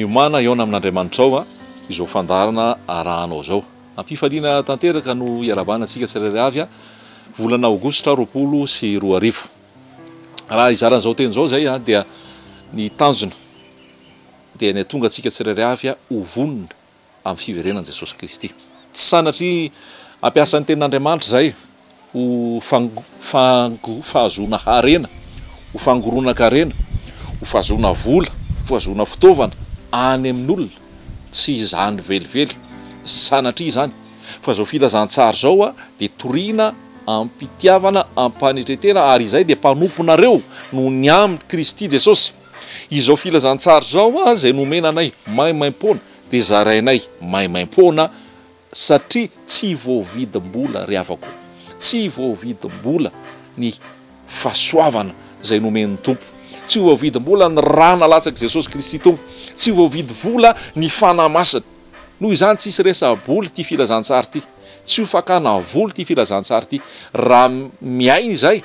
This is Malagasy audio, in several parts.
mana eo amin'Andriamanitra ao izao fandarana arahanao zao. Ampifaliana tanteraka no iarabanatsika tsirairay avy volana aogositra 2020. Raha izarana zao teny zao zay dia ny tanjona dia ny tonga atsika tsirairay avy ho vonona amin'ny fiverenan'i Jesosy Kristy. Tsy sanatry ampiasan'ny tenin'Andriamanitra zay ho fahazoana harena, ho fangoronan-karena, ho fahazoana vola, fahazoana fitaovana any amin'olona. Tsy izany velively, sanatry izany. Fa zao filazantsara zao dia toriana ampitiavana, ampanetretena ary izay dia mpanomponareo no ny amin'ny Kristy Jesosy. Izao filazantsara zao zay nomena anay maimaim-pona dia zarainay maimaim-pona satria tsy voavidim-bola ry havako. Tsy voavidim-bola ny fahasoavana zay nomen'ny Tompo. Tsy voavidim-bola ny raha nalatsaka Jesosy Kristy Tompo. Tsy voavidim-vola ny fanamasina. Noho izany tsisy resa-boly ty filazantsara ty. Tsy ho fakana voly ty filazantsara ty. Raha miaina izay,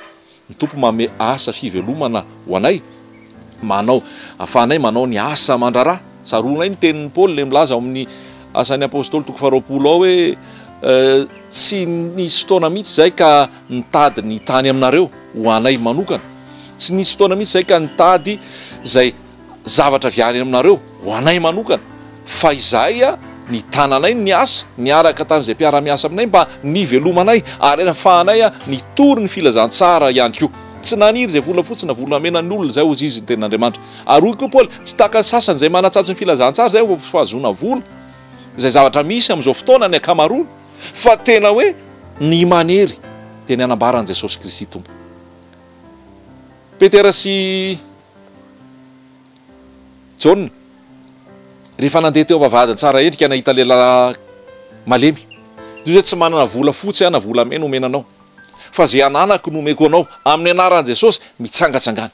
ny Tompo manome asa fivelomana ho anay. Ahafahanay manao ny asa mandrarà. Tsaroanay ny tenin'ny Paoly le milaza ao amin'ny asan'ny apôstôly 2 ao hoe tsy nisy fotoana mihitsy zay ka nitady ny tany aminareo ho anay manokana. Tsy nisy fotoana mihitsy zay ka nitady zay zavatra viany aminareo ho anay manokana. Fa izahay ny tananay ny asa, niaraka tamin'izay mpiara-miasa aminay mba nivelomanay ary ahafahanay nitory ny filazantsara ihany koa. Tsy naniry zay vola fotsiny na volamena ny olona zay ozy izy ny tenin'Andriamanitra. Ary hoy koa Paoly, tsy taka sasany zay manatsatsy ny filazantsara zay ho fahazoana vola. Zay zavatra misy amin'izao fotoana ny akamaroany. Fa tena hoe ny manery dia ny anambaran'i Jesosy Kristy Tompo. Petera sy Jaona rehefa nandeha teo vavahadiny tsara endrika nahita lehilahy malemy. Io zay tsy manana vola fotsy na vola mena omenanao. Fa zay ananako nomeko anao amin'ny anaran'i Jesosy mitsangatsangana.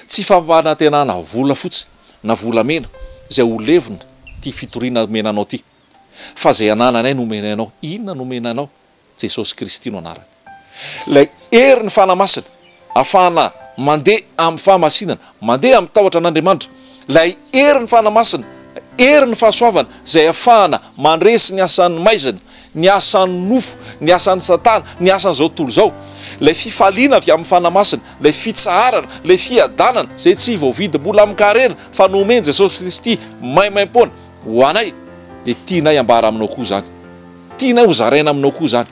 Tsy fampanantenana vola fotsy na vola mena zay ho levina ty fitoriana omenanao ty. Fa zay anananay nomenanao. Inona nomenanao? Jesosy Kristy no anarany. Lay herin'ny fanamasina ahafahana mandeha amin'ny fahamasinana, mandeha amin'ny tahotra an'Andriamanitra. Lay herin'ny fanamasina, herin'ny fahasoavana zay ahafahana mandresy ny asan'ny maizina, ny asan'ny nofo, ny asan'ny satana, ny asan'izao tontolo zao. Lay fifaliana avy amin'ny fanamasina, lay fitsaharana, lay fiadanana zay tsy voavidim-bola amin'ny karena fa nomeny Jesosy Kristy maimaim-pona ho anay. Dia tianay ambara aminao koa zany. Tianay ho zaraina aminao koa zany.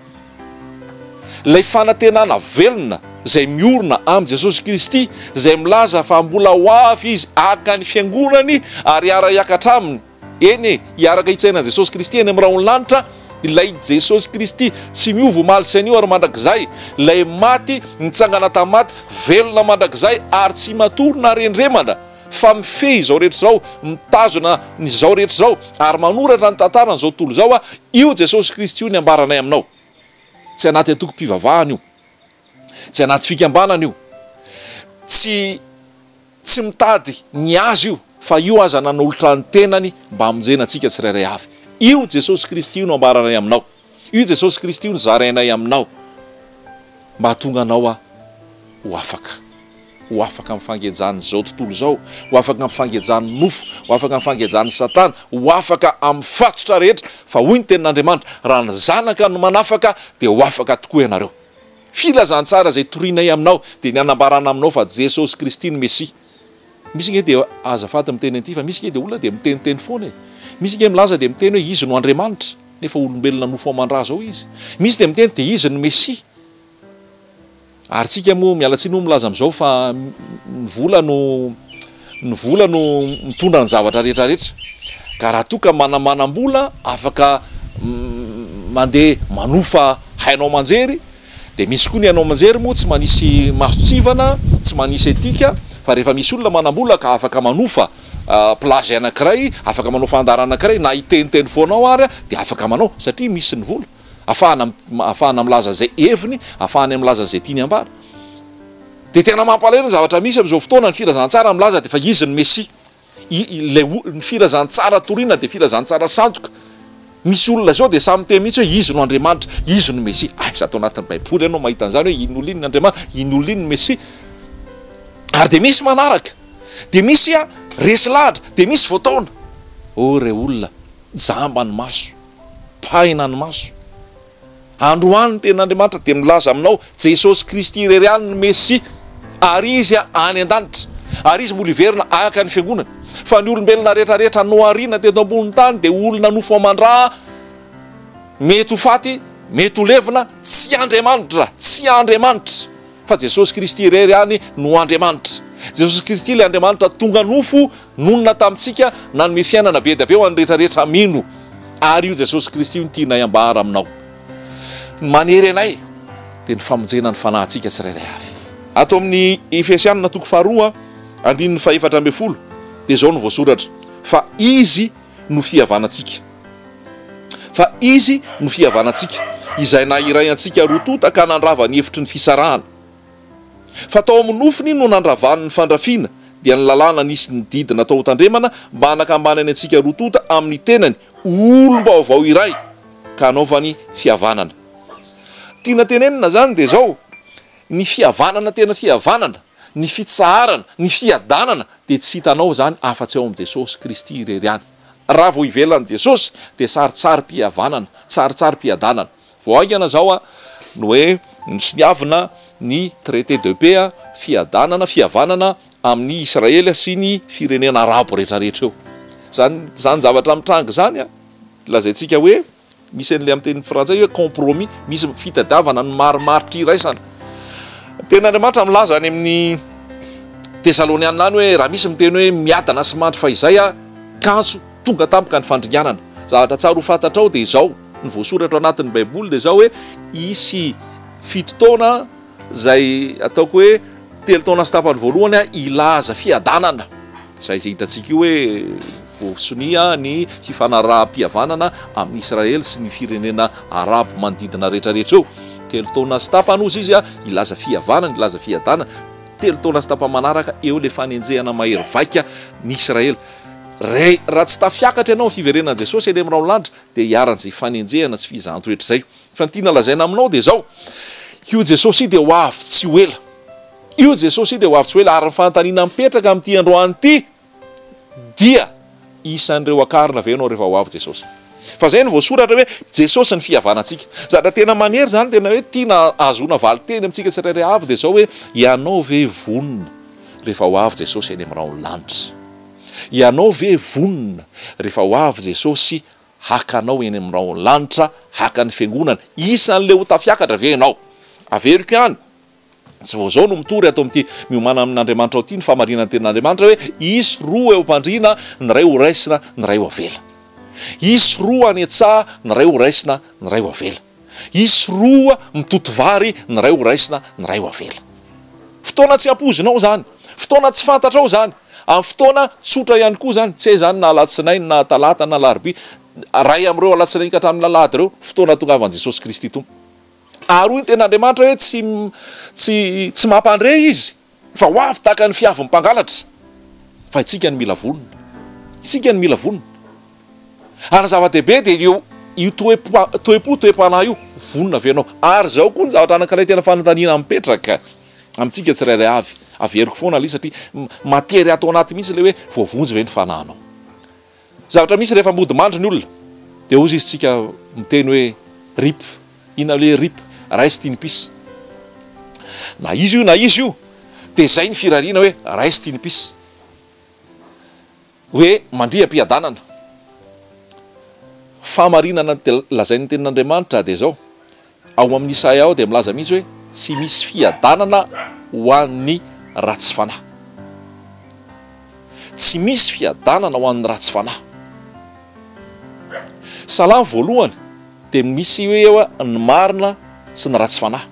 Lay fanantenana velona zay miorina amin'ny Jesosy Kristy, zay milaza fa mbola ho avy izy aka ny fiangonany ary ara-iakatra aminy. Eny hiaraka hitsainan'i Jesosy Kristy eny amin'ny raholanitra. Ilay Jesosy Kristy tsy miova omaly sainio ary mandrakizay. Lay maty nitsangana tamaty velona mandrakizay ary tsy matorona rendremana. Fa mifehy izao rehetra zao, mitazona nyzao rehetra zao ary manoratra ny tantarana zao tontolo zao io Jesosy Kristy io ny ambaranay aminao. Tsy anaty atoko-pivavahana io. Tsy anaty fikambanana io. Tsy mitady ny azy io, fa io aza nanolotra ny tenany mba hamonjena antsika tsirairay avy. Io Jesosy Kristy io no ambaranay aminao. Io Jesosy Kristy io no zarainay aminao. Mba hatonga anao ho afaka. Ho afaka amin'ny fangejany zao tontolo zao, ho afaka amin'ny fangejany nofo, ho afaka amin'ny fangejany satana, ho afaka amin'ny fatotra rehetra. Fa hoy ny tenin'Andriamanitra, raha ny zanaka no manafaka dia ho afaka tokoa ianareo. Filazantsara zay torianay aminao dia ny anambarana aminao fa Jesosy Kristy ny Mesia. Misy nge dia azafady miteny an'ity, fa misy nge dia olona dia miteniteny foana. Misy nge milaza dia miteny hoe izy no Andriamanitra, nefa olombelona nofo amandra zao izy. Misy dia miteny dia izy ny Mesia. Ary tsika moa mialatsiny milaza amin'izao fa ny vola no mitondra ny zavatra rehetrarehetra. Ka raha toa ka manamanam-bola afaka mandeha manofa hainao manjery, dia misy koa ny hainao manjery moa tsy manisy masotsivana, tsy manisy etika. Fa rehefa misy olona manam-bola ka afaka manofa plazy anankiray, afaka manao fandara anankiray, na iteniteny foanao ary dia afaka manao satria misy ny vola. Ahafahana milaza zay heviny, ahafahana milaza zay tiany ambara. Dia tena mampalahelo ny zavatra misy amin'izao fotoana ny filazantsara milaza dia fa izy ny Mesia. Ny filazantsara toriana dia filazantsara sandoka. Misy olona zao dia samy teny mihitsy hoe izy no Andriamanitra, izy no Mesia. Sa atao anatin'ny Baiboly ianao mahita an'izany hoe ino liny ny Andriamanitra, ino liny ny Mesia. Ary dia misy manaraka, dia misy resy lahatra, dia misy voataona. re olona jamba ny maso, paina ny maso. Androany ten'Andriamanitra dia milaza aminao Jesosy Kristy irery ihany ny Mesia, ary izy any an-danitra, ary izy mbola iverina aka ny fiangonana. Fa ny olombelona rehetrarehetra nohariana teto ambony tany dia olona nofo amandrà, mety ho faty, mety ho levina, tsy Andriamanitra, tsy Andriamanitra, fa Jesosy Kristy irery ihany no Andriamanitra. Jesosy Kristy ilay Andriamanitra tonga nofo nonona tamintsika nanome fiainana be dia be ho an'ny rehetrarehetra mino, ary io Jesosy Kristy io ny tiana iambara aminao. Manery anay dia ny famonjena ny fanahintsika tsirairay avy. Ato amin'ny Efesianina toko faharoa andininy fahaefatra ambin'ny folo dia izao no voasoratra: fa izy no fihavanantsika, fa izy no fihavanantsika, izay nahiray antsika rotota ka nandrava ny hevitry ny fisarahana. Fa tao amin'ny nofiny no nandravany ny fandrafiana dia ny lalàna nisy ny didy natao tandremana mba hanakambanany antsika rotota amin'ny tenany olom-baovao iray ka hanaovany fihavanana. Tiana tenenina zany dia zao: ny fihavanana tena fihavanana, ny fitsaharana, ny fiadanana dia tsy hitanao zany afa-tsy ao amin'ny Jesosy Kristy irery ihany. Raha vao ivelan'i Jesosy dia tsaritsary-pihavanana, tsaritsary-piadanana. Vao aingana zao no hoe nisiniavina ny traité de paix, fiadanana, fihavanana amin'ny Israely sy ny firenena arabo rehetrarehetra eo. Zany zavatra mitrangy zany lazaintsika hoe misy an'ilay amin'ny teny frantsay hoe compromis, misy fitadiavana ny marimaritra iraisana. Ten'Andriamanitra milaza any amin'ny Tesaloniana any hoe raha misy miteny hoe miadana sy mandry fa izay kanso tonga tampoka ny fandringanana. Zavatra tsara ho fantatrao dia izao ny voasoratra anatin'ny Baiboly dia izao hoe isy 7 taona zay ataoko hoe 3 taona sy tapany voalohany ilaza fiadanana, izay hitantsika io hoe voasonia ny fifanaraha-pihavanana amin'ny Israely sy ny firenena arabo manodidina rehetrarehetra eo. 3 taona sy tapany ozy izy ilaza fihavanana, ilaza fiadanana. 3 taona sy tapa manaraka eo le fanenjehana mahery vaika ny Israely. Raha tsy tafiakatra ianao fiverenan'i Jesosy eny aminao lanitra dia hiaran'izay fanenjehana sy fizahantrehetra izay. Fa ny tiana lazaina aminao dia izao: io Jesosy dia ho avy tsy ho ela, io Jesosy dia ho avy tsy ho ela, ary ny fanontaniana mipetraka amin'ity androany ity dia isan'ireo akarina ve ianao rehefa ho avy Jesosy. Fa zay no voasoratra hoe Jesosy ny fihavanantsika. Zavatra tena manery zany, tena hoe tiana ahazoana valiteny amintsika tsirairay avy dia izao hoe ianao ve vonona rehefa ho avy Jesosy eny aminao lanitra, ianao ve vonona rehefa ho avy Jesosy hakanao eny aminao lanitra, haka ny fiangonana, isan'le ho tafiakatra ve ianao. Averiko ihany, tsy vao zao no mitory ato amin'ity miomana amin'Andriamanitra ao ity ny famarinany ten'Andriamanitra hoe isy roa eo am-pandriana, ny ray ho raisina, ny ray ho avela. Isy roa any an-tsaha, ny ray ho raisina, ny ray ho avela. Isy roa mitoto vary, ny ray ho raisina, ny ray ho avela. Fotoana tsy ampozinao zany, fotoana tsy fantatrao zany, amin'ny fotoana tsotra ihany koa zany, tsy zany na alatsinainy na talata na larobia, ray amin'ireo alatsinainy ka hatramin'ny lalady ireo, fotoana tongavan'i Jesosy Kristy tompo. Ary hoy ten'Andriamanitra hoe tsy mampandre izy fa ho avy tahaka ny fiavy mpangalatra. Fa itsika ny mila vonona, isika ny mila vonona. Ary zava-dehibe dia io toe-panahy io vonona avy ianao. Ary zao koa ny zavatra anankiray tena fanontaniana mipetraka amintsika tsirairay avy. Averiko foana ilay satria matery atao anaty mihitsy ilay hoe voavonjy ve ny fanahinao. Zavatra misy rehefa mody mandry ny olona dia ozy izy tsika miteny hoe rip, ina le rip, raisy tia ny pisy. Na izy io dia zay ny firariana hoe raisy tia ny pisy, hoe mandria-piadanana. Famarinana lazain'ny tenin'Andriamanitra dia zao: ao amin'ny Isaia ao dia milaza mihitsy hoe tsy misy fiadanana ho an'ny ratsy fanahy, tsy misy fiadanana ho an'ny ratsy fanahy. Salamo voalohany dia misy hoe eo ny marina sy ny ratsy fanahy.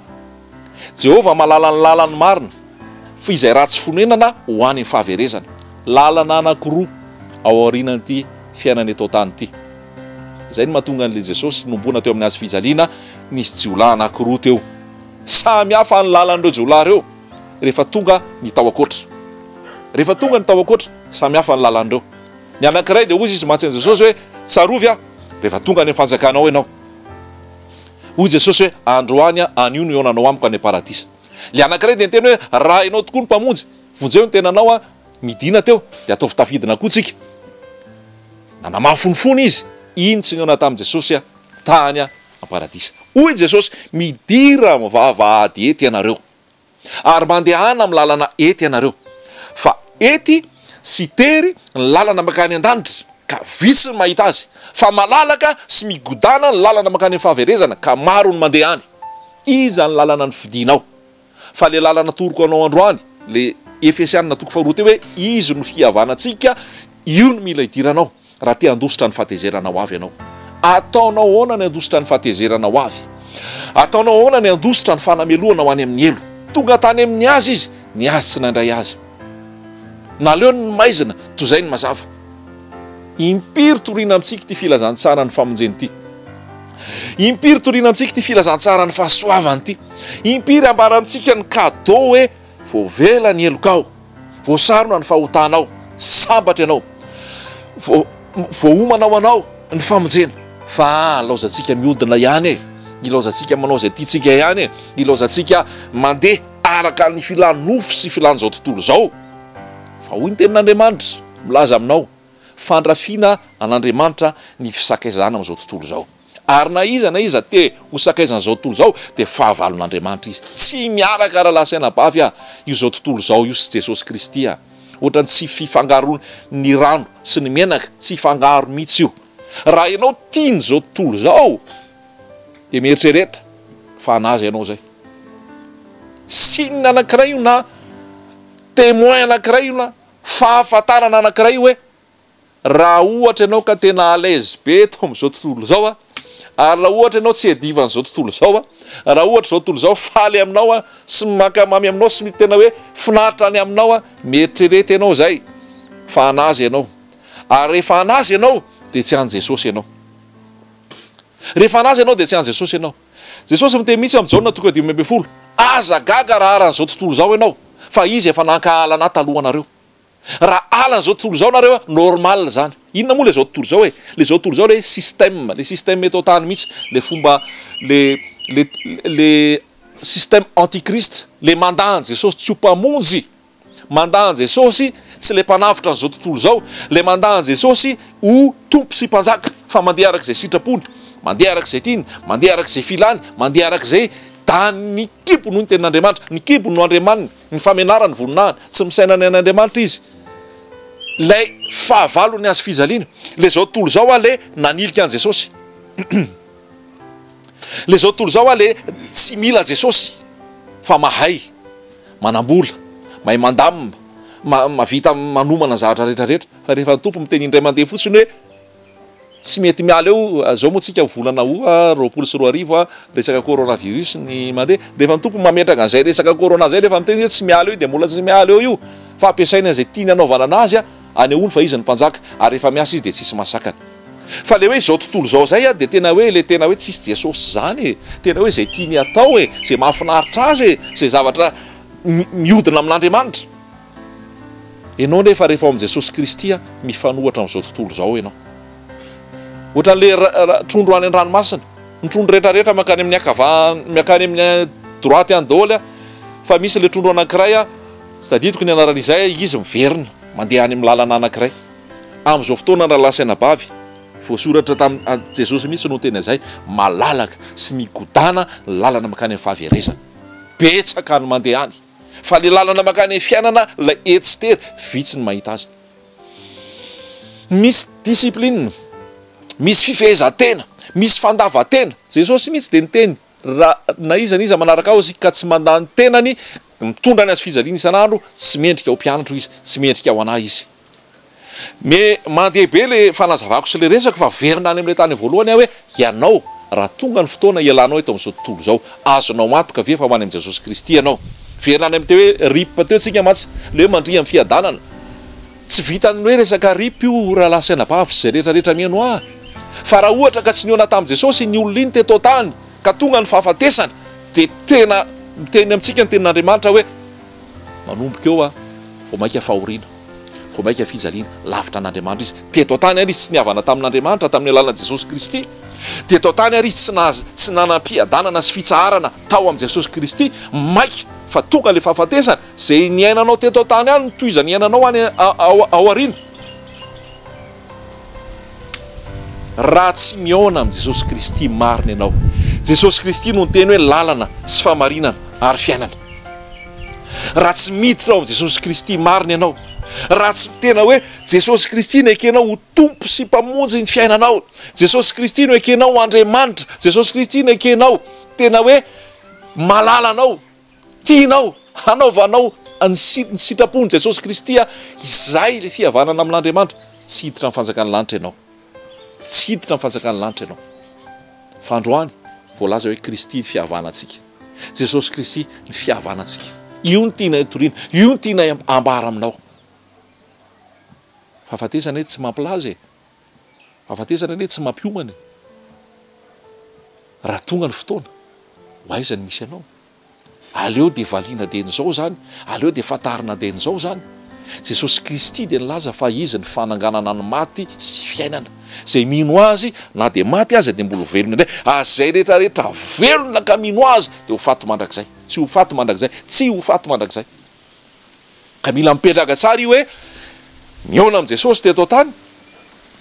Jehovah malala ny lalany marina, fa izay ratsy fonenana ho any amin'ny fahaverezana. Lalana anankiroa ao aorianan'ity fiainana eto tany ity. Zay ny mahatonga an'ilay Jesosy nombona teo amin'ny hazo fijaliana, nisy jiolahy anankiroa teo. Samy hafa ny lalan'ireo jiolahy ireo rehefa tonga ny tao akoatra. Rehefa tonga ny tao akoatra, samy hafa ny lalan'ireo. Ny anankiray dia ozy izy mantsy an'i Jesosy hoe tsarovy rehefa tonga ny fanjakanao ianao. Hoy Jesosy hoe androany anio no ionanao amiko any paradisa. Le anankiray dia niteny hoe raha ianao tokoa ny mpamonjy, vonjeo ny tenanao midina teo dia atao fitafidina koa tsika. nanamafonifony izy, iny tsy nona tamin'i Jesosy tany paradisa. Hoy Jesosy, midira mivavahady ety ianareo ary mandehana amin'ny lalana ety ianareo, fa ety sy tery ny lalana makany an-danitra ka vitsy ny mahita azy, fa malalaka sy migodana ny lalana makany amin'ny fahaverezana ka maro ny mandeha any. Iza ny lalana ny fidinao, fa le lalana toroko anao androany, le Efesianina toko faharoa teo hoe izy no hiavanantsika, io no mila hidiranao raha te handositra ny fahatezerana ho avy ianao. Ataonao ahoana ny handositra ny fahatezerana ho avy? Ataonao ahoana ny handositra ny fanameloana ho any amin'ny elo? Tonga tany amin'ny azy izy, ny azy tsy nandray azy. Naleo ny maizina, toy izay ny mazava. Impiry toriana amintsika ty filazantsara ny famonjeny ty. Impiry toriana amintsika ty filazantsara ny fahasoavany ty. Impiry ambara amintsika ny cadeau hoe voavela ny elokao, voasarona ny fahotanao, sambatra ianao, voahomanao anao ny famonjena. Fa laozantsika mihodina ihany ilaozantsika manao izay tiantsika ihany ilaozantsika mandeha araka ny filanofo sy filan'izao tontolo izao. Fa hoy ny tenin'Andriamanitra milaza aminao, fandrafiana an'Andriamanitra ny fisakaizana amin'izao tontolo izao. Ary na iza te ho sakaizana izao tontolo izao dia fahavalon'Andriamanitra izy. Tsy miaraka raha lasaina bavy io izao tontolo izao io sy Jesosy Kristy ohatrany tsy fifangaro ny rano sy ny menaka, tsy fangaro mihitsy io. Raha ianao tiany izao tontolo izao dia mieritrereta fa anazy ianao zay. Sinina anankiray io na témoin anankiray io na fahafantarana anankiray io hoe raha ohatra ianao ka tena à l'aise be tao amin'izao tontolo izao ary raha ohatra ianao tsy hedivan'izao tontolo izao raha ohatra izao tontolo izao faly aminao sy makamamy aminao sy tena hoe finaritra any aminao mieritrereta ianao zay fa anazy ianao. Ary rehefa anazy ianao dia tsy any Jesosy ianao. Rehefa anazy ianao dia tsy any Jesosy ianao. Jesosy miteny mihitsy amin'ny Jaona 5:12, aza gaga raha aran'izao tontolo izao ianao, fa izy efa nankahala anahy taloha anareo. Raha alan'izao tontolo izao nareo normal zany. Inona moa le zao tontolo izao le zao tontolo izao le système eto tany mihitsy, le fomba le système antikrist, le mandany Jesosy tsy ho mpamonjy, mandany Jesosy tsy le mpanavitra an'izao tontolo izao, le mandany Jesosy ho tompo sy mpanjaka, fa mandeha arak'izay sitrapony, mandeha arak'izay tiany, mandeha arak'izay filany, mandeha arak'izay tany ny kipo noho ny tenin'Andriamanitra, ny kipo no Andriamanina, ny famenarany voninahiny, tsy misainana an'Andriamanitra izy. Lay fahavalony azy fizaliana, le zao tontolo izao le nanilika an' Jesosy. Le zao tontolo izao le tsy mila Jesosy, fa mahay manambola, mahay mandamina, mavita manomana zavatra rehetrarehetra. Fa rehefa ny tompo miteny indray mandeha fotsiny hoe tsy mety miala eo, zao moa tsika volana roapolo sy roa arivo resaka coronavirus ny mandeha. Rehefa ny tompo mametraka an'izay resaka corona zay, rehefa miteny hoe tsy miala eo dia mbola tsy miala eo io, fa ampiasaina izay tiany anaovana anazy anehoany fa izy ny mpanjaka, ary rehefa miasa izy dia tsisy masakany. Fa le hoe izao tontolo izao zay dia tena hoe le tena hoe tsisy Jesosy zany tena hoe izay tiany atao izay mahafinaritra azy izay zavatra mihodina amin'Andriamanitra. Ianao nefa rehefa ao amin'i Jesosy Kristy mifanohatra amin'izao tontolo izao ianao. Ohatran'le trondro any an-dranomasina, ny trondro rehetrarehetra makany amin'ny droite any daholo fa misy le trondro anankiray tsy tadidiko ny anaran'izay, izy miverina mandeha any amin'ny lalana anankiray. Amin'izao fotoana raha lasaina bavy, voasoratra tamin'ny Jesosy mihitsy no tena izay, malalaka sy migodana lalana makany amin'ny fahaverezana. Betsaka ny mandeha any, fa le lalana makany amin'ny fiainana la etsitery vitsy ny mahita azy. Misy discipline, misy fifehezan-tena, misy fandavan-tena. Jesosy mihitsy dia niteny na iza manaraka ao izy ka tsy mandany tenany mitondra ny azy fizaliana isan'andro, tsy mendrika ho mpianatro izy, tsy mendrika ho anahy izy. Mandeha be le fanazavako sy le resako fa verina any amin'ilay tany voalohany hoe ianao raha tonga ny fotoana ialanao eto amin'izao tontolo izao, azonao antoka ve fa ho any amin'i Jesosy Kristy ianao. Verina any amin'ny teo hoe ripa teo tsika matsy le hoe mandria amin'ny fiadanana. Tsy vitany hoe resaka ripy io raha lasaina bavy zay rehetrarehetra mihaino fa raha ohatra ka tsy niona tamin'i Jesosy ny olona iny teto tany ka tonga ny fahafatesana dia tena miteny amintsika ny tenin'Andriamanitra hoe manomboka eo vao maika fahoriana, vao maika fijaliana lavitra an'Andriamanitra izy. Teto tany ary izy tsy niavana tamin'Andriamanitra tamin'ny alalan'i Jesosy Kristy. Teto tany ary izy tsy nanam-piadanana sy fitsaharana tao amin'i Jesosy Kristy maika fa tonga le fahafatesana zay niainanao teto tany any toy izany niainanao any ao aoriana. raha tsy miona amin'i Jesosy Kristy marina ianao. Jesosy Kristy no teny hoe lalana sy famarinana ary fiainana. Raha tsy miditra ao amin'i Jesosy Kristy marina ianao, raha tsy tena hoe Jesosy Kristy no ekenao ho tompo sy mpamonjy ny fiainanao, Jesosy Kristy no ekenao Andriamanitra, Jesosy Kristy no ekenao tena hoe malalanao, tianao, hanaovanao ny sitrapony Jesosy Kristy, izay le fihavanana amin'Andriamanitra, tsy hiditra amin'ny fanjakany lanitra ianao, tsy hiditra amin'ny fanjakany lanitra ianao. Fa androany voalaza hoe Kristy ny fihavanantsika, Jesosy Kristy ny fihavanantsika. Io ny tiana hitoriana, io ny tiana ambara aminao. Fahafatesana hoe tsy mampilaza e, fahafatesana hoe tsy mampiomana. Raha tonga ny fotoana, ho aiza ny misy anao? Aleo dia valiana dian'izao zany, aleo dia fatarina dian'izao zany. Jesosy Kristy dia nilaza fa izy ny fananganana ny maty sy fiainana. Zay mino azy na dia maty azy dia mbola velona indray. Azay rehetrarehetra velona ka mino azy dia ho faty mandrakizay. Tsy ho faty mandrakizay, tsy ho faty mandrakizay. Ka mila mipetraka tsara io hoe miona amin'i Jesosy teto tany,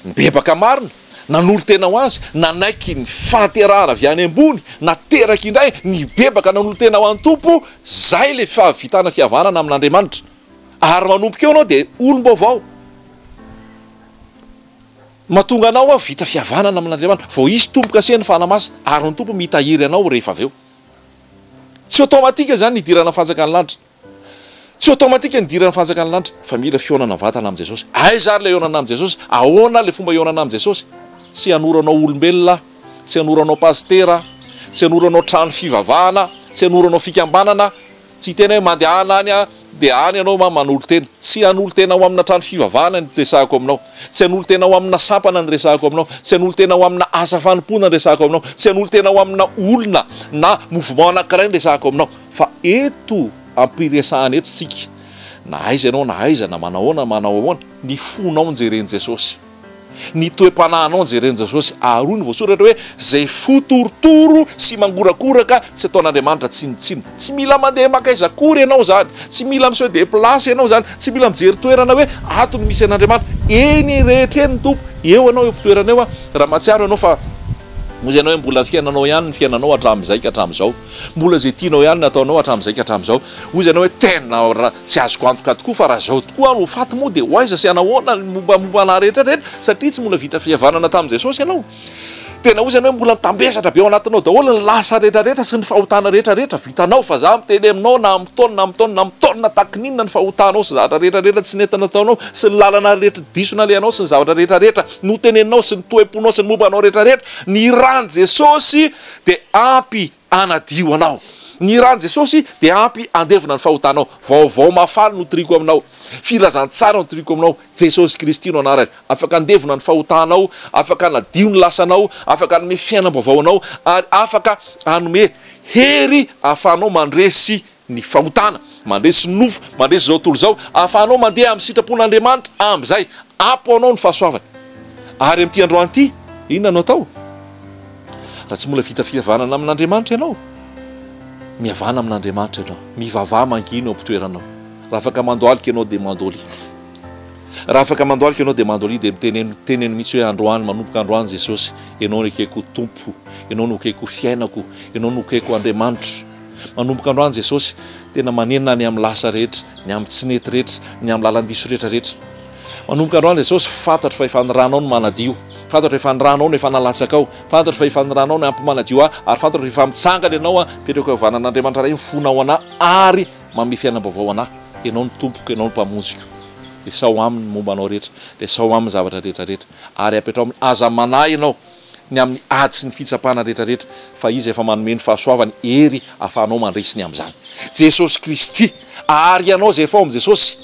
mibebaka marina, nanolo tena ho azy, nanaiky ny fahaterahana avy any ambony, nateraka indray ny bebaka nanolo tena ho an'ny tompo, zay le fahavitana fihavanana amin'Andriamanitra. Ary manompoka eo anao dia olom-baovao. Mahatonga anao vita fihavanana amin'Andriamanitra, vao isy tompoka sy ny fanamasina, ary ny tompo mitahiry anao rehefa avy eo. Tsy automatika zany nidirana fanjakany lanitra. Tsy automatika nidirana fanjakany lanitra, fa mila fionana vatana amin'i Jesosy. Aiza ary le ionana amin'i Jesosy? Ahoana le fomba ionana amin'i Jesosy? Tsy hanoranao olombelona, tsy hanoranao pastera, tsy hanoranao trano fivavahana, tsy hanoranao fikambanana, tsy tena hoe mandehana any dia any ianao manolo tena. Tsy hanolo tena ho amina trano fivavahana ny resahako aminao, tsy hanolo tena ho amina sampana ny resahako aminao, tsy hanolo tena ho amina asa fanompona ny resahako aminao, tsy hanolo tena ho amina olona na mouvement anankiray ny resahako aminao. Fa eto ampiresahana eto tsika, na aiza ianao na aiza na manao ahoana, ny fonao njeren'i Jesosy, ny toe-panahinao njeren'i Jesosy. Ary ny voasoratra hoe zay fotorotoro sy mangorakoraka tsy ataon'Andriamanitra tsinontsino. Tsy mila mandeha makaiza akory ianao zany, tsy mila miseho déplace ianao zany, tsy mila mijery toerana hoe ato ny misy an'Andriamanitra. Eny rehetra eny ny tompo, eo anao eo toerana eo. Raha mahatsiaro ianao fa moa ianao hoe mbola fiainanao ihany ny fiainanao hatramin'izay ka hatramin'izao, mbola zay tianao ihany nataonao hatramin'izay ka hatramin'izao. Hoy ianao hoe tena tsy azoko antoka tokoa, fa raha zao tokoa no faty moa dia ho aiza sy anahoana momba anahy rehetrarehetra, satria tsy mbola vita fihavanana tamin'i Jesosy ianao. Tena hoy ianao hoe mbola mitambesatra be ao anatinao daholo ny lasa rehetrarehetra sy ny fahotana rehetrarehetra vitanao, fa za miteny aminao na mitaona takininona ny fahotanao sy zavatra rehetrarehetra tsy netana taonao sy ny lalana rehetra disona le anao sy ny zavatra rehetrarehetra no teneninao sy ny toe-ponao sy ny mombanao rehetrarehetra. Ny rany Jesosy dia ampy anadio anao, ny rany Jesosy dia ampy andevona ny fahotanao. Vaovao mafaly no triko aminao, filazantsara no triko aminao. Jesosy Kristy no anarany, afaka andevona ny fahotanao, afaka anadio ny lasanao, afaka hanome fiainam-baovao anao, ary afaka hanome hery ahafahanao mandresy ny fahotana, mandresy nofo, mandresy zao tontolo zao, ahafahanao mandeha amin'ny sitrapon'Andriamanitra. Amin'izay apo anao ny fahasoavana. Ary amin'ity androany ity, inona anao tao? Raha tsy mbola vita fihavanana amin'Andriamanitra ianao, mihavana amin'Andriamanitra ianao, mivavaha mangina eo am-pitoeranao. Raha afaka mandoalika ianao dia mandoly, raha afaka mandoalika ianao dia mandoly, dia teneny mihitsy hoe androany, manomboka androany Jesosy, ianao no ekeko tompo, ianao no ekeko fiainako, ianao no ekeko Andriamanitra. Manomboka androany Jesosy tena manenina ny amin'ny lasa rehetra, ny amin'ny tsinety rehetra, ny amin'ny lalandiso rehetrarehetra. Manomboka androany Jesosy fantatra fa efa niranao no manadio, fantatra efa niranao no efa nalatsaka ao, fantatra fa efa niranao no ampy manadio ahy, ary fantatra efa mitsangana ianao petraka havanan'Andriamanitra ray mifonao anahy ary manome fiainam-baovao anahy. Ianao ny tompoko, ianao ny mpamonjiko, dia sao aminy momba anao rehetra, dia sao amin'ny zavatra rehetrarehetra, ary apetrao amin'ny aza manahy ianao ny amin'ny ady sy ny fitsapana rehetrarehetra, fa izy efa manome ny fahasoavany hery ahafahanao mandresiny amin'izany. Jesosy Kristy, ary ianao zay efa ao amin'i Jesosy,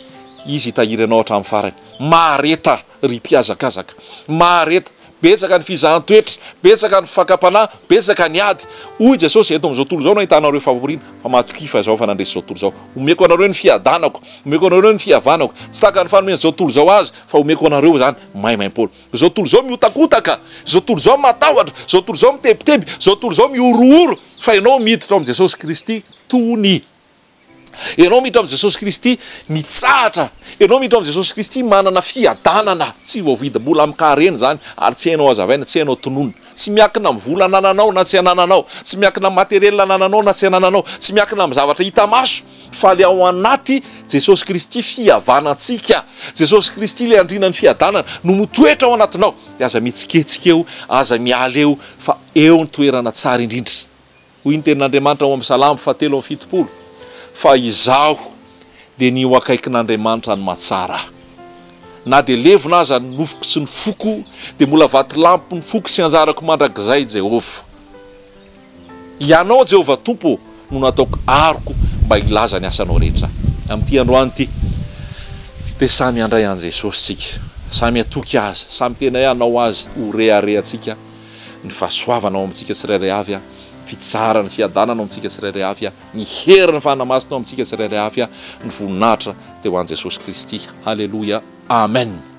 izy hitahiry anao hatramin'ny farany. Mareta ry mpiazakazaka, mareta, betsaka ny fizahan-toetra, betsaka ny fakapanahy, betsaka ny ady. Hoy Jesosy eto amin'izao tontolo izao no ahitanareo famporiana, fa matokifa zao fa nandresy zao tontolo izao. Omeko anareo ny fiadanako, omeko anareo ny fihavanako, tsy taka ny fanomena zao tontolo izao azy, fa omeko anareo zany maimaim-polo. Zao tontolo izao miotakotaka, zao tontolo izao matahotra, zao tontolo izao mitebiteby, zao tontolo izao miorooro, fa ianao miditra ao amin'i Jesosy Kristy tony. ianao miditra am' Jesosy Kristy mitsahatra, ianao miditra am' Jesosy Kristy manana fiadanana tsy voavidam-bola am'kareny zany ary tsy hainao azavaina, tsy hainao tonona, tsy miankina am' vola anananao na tsy anananao, tsy miankina am' materiel anananao na tsy anananao, tsy miankina am' zavatra hita maso, fa le ao anaty Jesosy Kristy fihavanantsika, Jesosy Kristy le andrinany fiadanana no mitoetra ao anatinao, de aza mitsiketsika eo, aza miala eo, fa eo ny toerana tsara indrindra. Hoy ny tenin'Andriamanitra ao amin'ny Salamo 7:7 fa izaho de nio akaikin'Andriamanitra ny mahatsara na de levona aza ny nofoko sy ny foko de mbola vaty lampy ny foko sy anjarako mandrakizay Jehova. Ianao Jehova Tompo no nataoko aroko mba ilaza ny asanao rehetra amin'ity androany ity. De samy andray an' Jesosy tsika, samy atoky azy, samy tena ianao azy ho reharehantsika ny fahasoavanao amintsika tsirairay avy, fitsara ny fiadananao amintsika tsirairay avy, ny hery ny fanamasinao amintsika tsirairay avy, ny voninahitra teo an' Jesosy Kristy. Halleloia, amen.